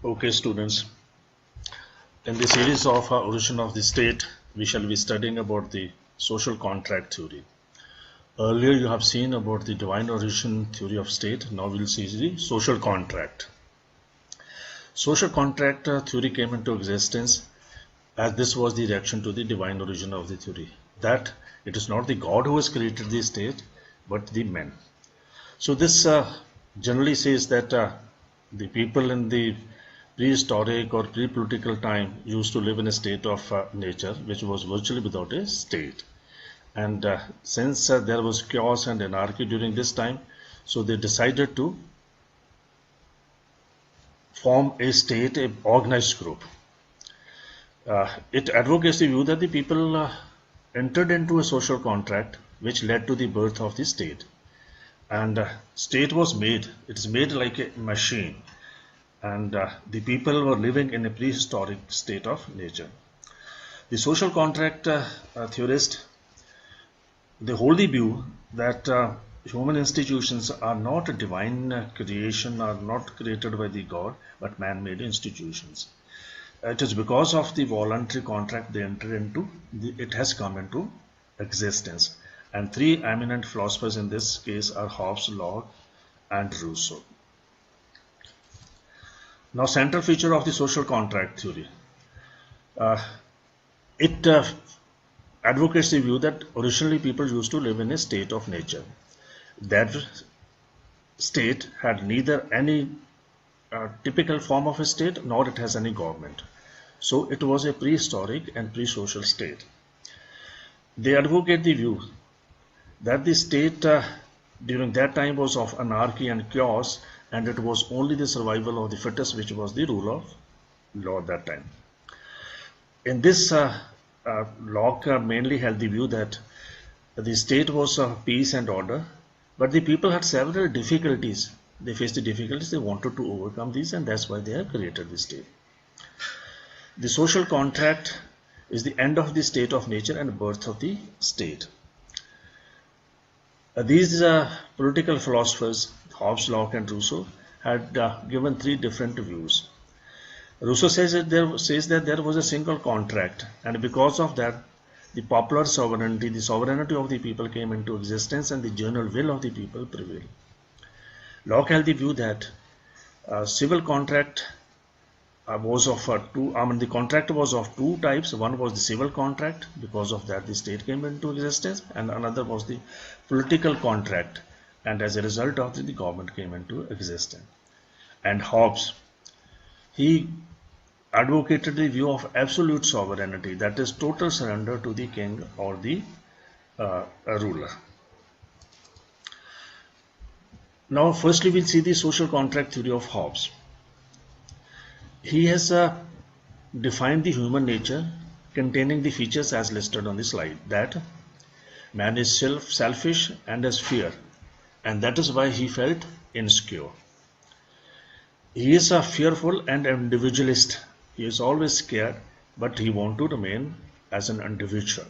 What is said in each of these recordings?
Okay, students, in the series of Origin of the State, we shall be studying about the social contract theory. Earlier, you have seen about the divine origin theory of state. Now we'll see the social contract. Social contract theory came into existence as this was the reaction to the divine origin of the theory. That it is not the God who has created the state, but the men. So this generally says that the people in the prehistoric or pre-political time used to live in a state of nature which was virtually without a state. And since there was chaos and anarchy during this time, so they decided to form a state, a organized group. It advocates the view that the people entered into a social contract which led to the birth of the state. And state was made, it's made like a machine. And the people were living in a prehistoric state of nature. The social contract theorists, they hold the view that human institutions are not a divine creation, are not created by the God, but man-made institutions. It is because of the voluntary contract they entered into, it has come into existence. And three eminent philosophers in this case are Hobbes, Locke, and Rousseau. Now, central feature of the social contract theory. It advocates the view that originally people used to live in a state of nature. That state had neither any typical form of a state nor it has any government. So it was a prehistoric and pre-social state. They advocate the view that the state during that time was of anarchy and chaos, and it was only the survival of the fittest which was the rule of law at that time. In this, Locke mainly held the view that the state was of peace and order, but the people had several difficulties. They faced the difficulties, they wanted to overcome these, and that's why they have created the state. The social contract is the end of the state of nature and birth of the state. These political philosophers, Hobbes, Locke, and Rousseau, had given three different views. Rousseau says that there was a single contract, and because of that, the popular sovereignty, the sovereignty of the people came into existence, and the general will of the people prevailed. Locke held the view that civil contract was of the contract was of two types. One was the civil contract, because of that the state came into existence, and another was the political contract, and as a result of it, the government came into existence. And Hobbes, he advocated the view of absolute sovereignty, that is total surrender to the king or the ruler. Now firstly we'll see the social contract theory of Hobbes. He has defined the human nature containing the features as listed on the slide, that man is selfish and has fear, and that is why he felt insecure. He is a fearful and individualist. He is always scared, but he wanted to remain as an individual.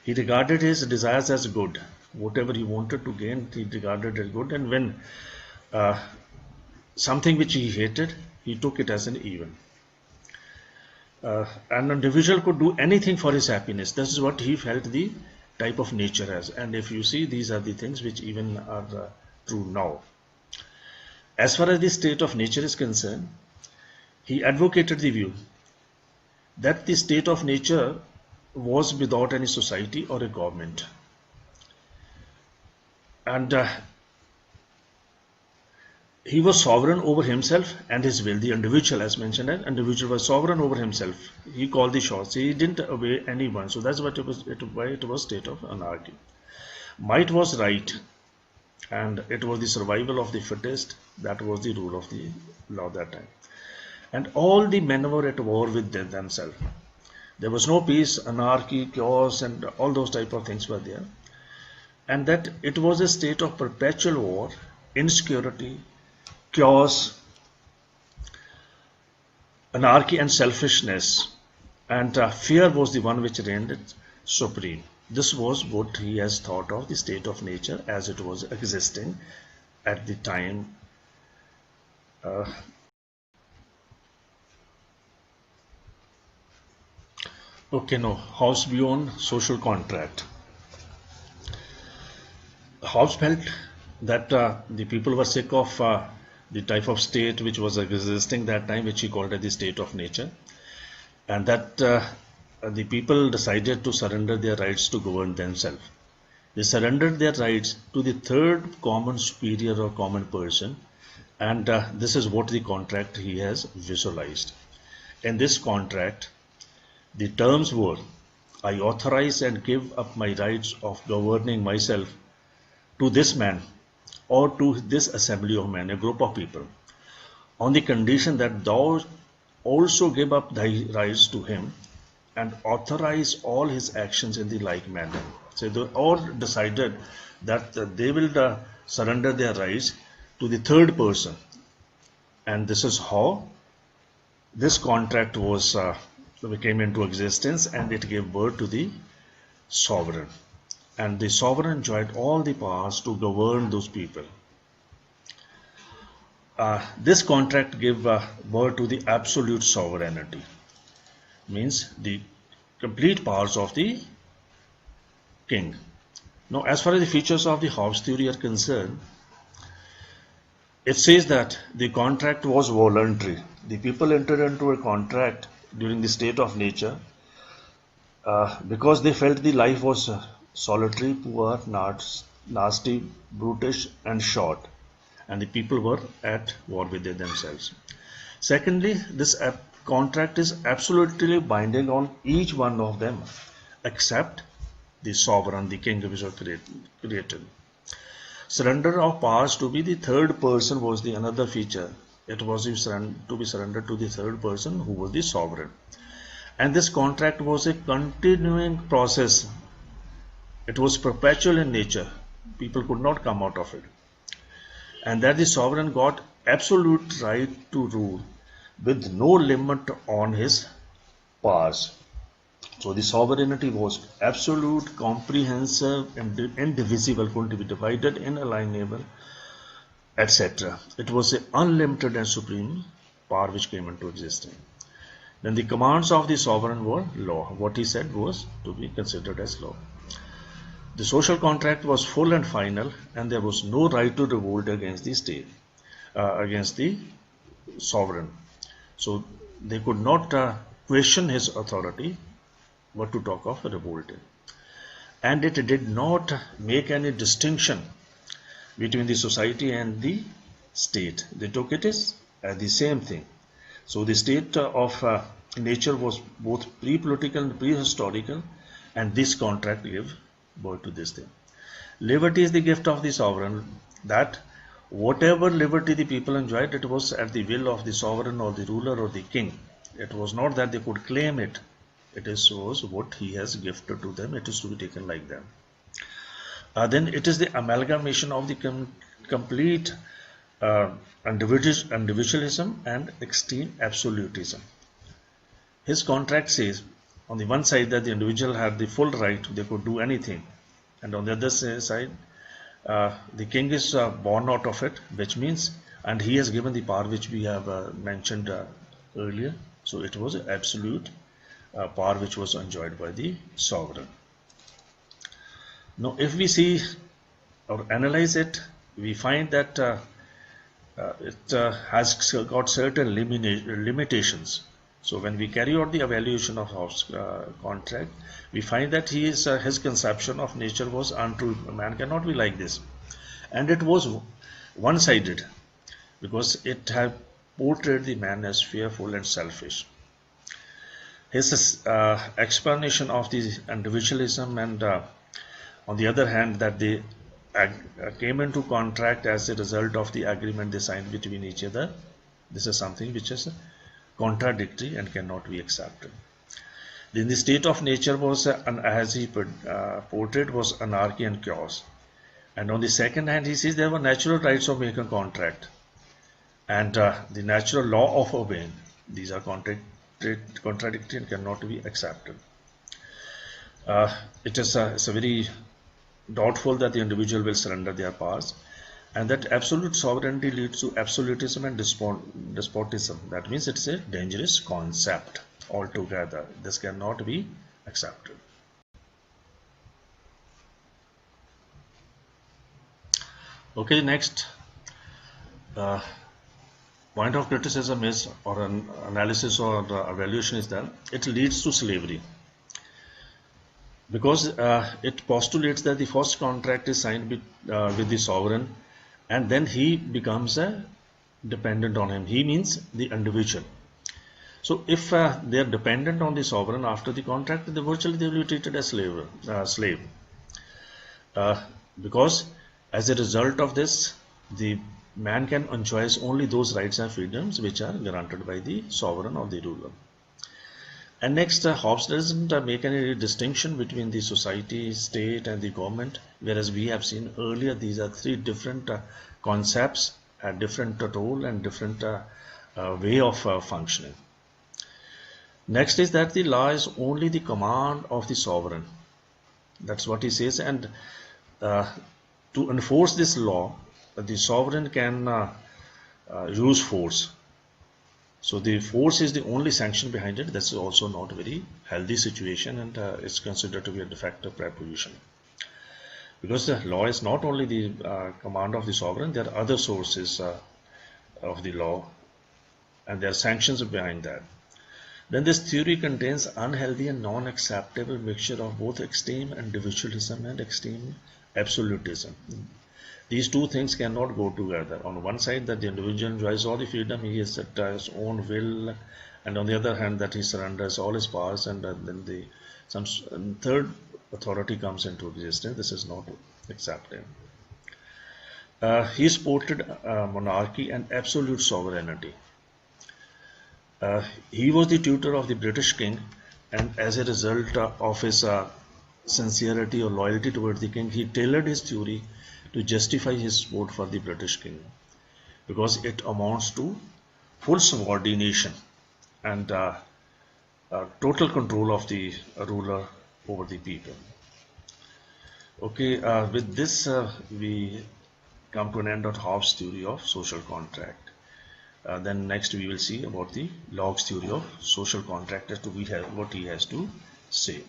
He regarded his desires as good. Whatever he wanted to gain, he regarded as good, and when something which he hated, he took it as an evil. An individual could do anything for his happiness. This is what he felt the type of nature as. And if you see, these are the things which even are true now. As far as the state of nature is concerned, he advocated the view that the state of nature was without any society or a government. And he was sovereign over himself and his will. The individual, as mentioned, an individual was sovereign over himself. He called the shots. He didn't obey anyone. So that's what why it was state of anarchy. Might was right, and it was the survival of the fittest. That was the rule of the law that time. And all the men were at war with themselves. There was no peace, anarchy, chaos, and all those type of things were there. And that it was a state of perpetual war, insecurity, chaos, anarchy, and selfishness. And fear was the one which reigned supreme. This was what he has thought of the state of nature as it was existing at the time Okay, no, house beyond social contract. Hobbes felt that the people were sick of the type of state which was existing that time, which he called as the state of nature, and that the people decided to surrender their rights to govern themselves. They surrendered their rights to the third common superior or common person, and this is what the contract he has visualized. In this contract, the terms were, I authorize and give up my rights of governing myself to this man or to this assembly of men, a group of people, on the condition that thou also give up thy rights to him and authorize all his actions in the like manner. So they all decided that they will surrender their rights to the third person, and this is how this contract was came into existence, and it gave birth to the sovereign. And the sovereign enjoyed all the powers to govern those people. This contract gave birth to the absolute sovereignty, means the complete powers of the king. Now, as far as the features of the Hobbes theory are concerned, it says that the contract was voluntary. The people entered into a contract during the state of nature because they felt the life was solitary, poor, nasty, brutish, and short, and the people were at war with themselves. Secondly, this contract is absolutely binding on each one of them, except the sovereign, the king which was created. Surrender of powers to be the third person was the another feature. It was to be surrendered to the third person who was the sovereign. And this contract was a continuing process. It was perpetual in nature. People could not come out of it. And that the sovereign got absolute right to rule with no limit on his powers. So the sovereignty was absolute, comprehensive, and indivisible, couldn't be divided, inalienable, etc. It was an unlimited and supreme power which came into existence. Then the commands of the sovereign were law. What he said was to be considered as law. The social contract was full and final, and there was no right to revolt against the state, against the sovereign. So they could not question his authority, what to talk of revolting. And it did not make any distinction between the society and the state. They took it as the same thing. So the state of nature was both pre-political and prehistorical, and this contract gave birth to this thing. Liberty is the gift of the sovereign, that whatever liberty the people enjoyed, it was at the will of the sovereign or the ruler or the king. It was not that they could claim it. It was what he has gifted to them. It is to be taken like that. Then it is the amalgamation of the complete individualism and extreme absolutism. His contract says on the one side that the individual had the full right, they could do anything, and on the other side the king is born out of it, which means, and he has given the power which we have mentioned earlier. So it was absolute power which was enjoyed by the sovereign. Now if we see or analyze it, we find that it has got certain limitations. So when we carry out the evaluation of Hobbes' contract, we find that his conception of nature was untrue. Man cannot be like this, and it was one-sided because it had portrayed the man as fearful and selfish. His explanation of the individualism and on the other hand that they came into contract as a result of the agreement they signed between each other, this is something which is contradictory and cannot be accepted. Then the state of nature was, as he portrayed, was anarchy and chaos. And on the second hand, he says there were natural rights of making contract and the natural law of obeying. These are contradictory and cannot be accepted. It's a very doubtful that the individual will surrender their powers, and that absolute sovereignty leads to absolutism and despotism. That means it's a dangerous concept altogether. This cannot be accepted. Okay, next uh, point of criticism is, or an analysis or evaluation is that it leads to slavery, because it postulates that the first contract is signed with the sovereign, and then he becomes a dependent on him. He means the individual. So if they are dependent on the sovereign after the contract, they virtually they will be treated as slave. Uh, because as a result of this, the man can enjoy only those rights and freedoms which are granted by the sovereign or the ruler. And next, Hobbes doesn't make any distinction between the society, state, and the government, whereas we have seen earlier these are three different concepts, a different role, and different way of functioning. Next is that the law is only the command of the sovereign. That's what he says, and uh, to enforce this law, the sovereign can use force. So the force is the only sanction behind it. That's also not a very healthy situation, and it's considered to be a de facto preposition. Because the law is not only the command of the sovereign, there are other sources of the law, and there are sanctions behind that. Then this theory contains unhealthy and non-acceptable mixture of both extreme individualism and extreme absolutism. These two things cannot go together. On one side, that the individual enjoys all the freedom, he is at his own will, and on the other hand, that he surrenders all his powers, and then some third authority comes into existence. This is not accepted. He supported monarchy and absolute sovereignty. He was the tutor of the British king, and as a result of his sincerity or loyalty towards the king, he tailored his theory to justify his support for the British king, because it amounts to full subordination and total control of the ruler over the people. Okay, with this we come to an end of Hobbes' theory of social contract. Then next we will see about the Locke's theory of social contract as to what he has to say.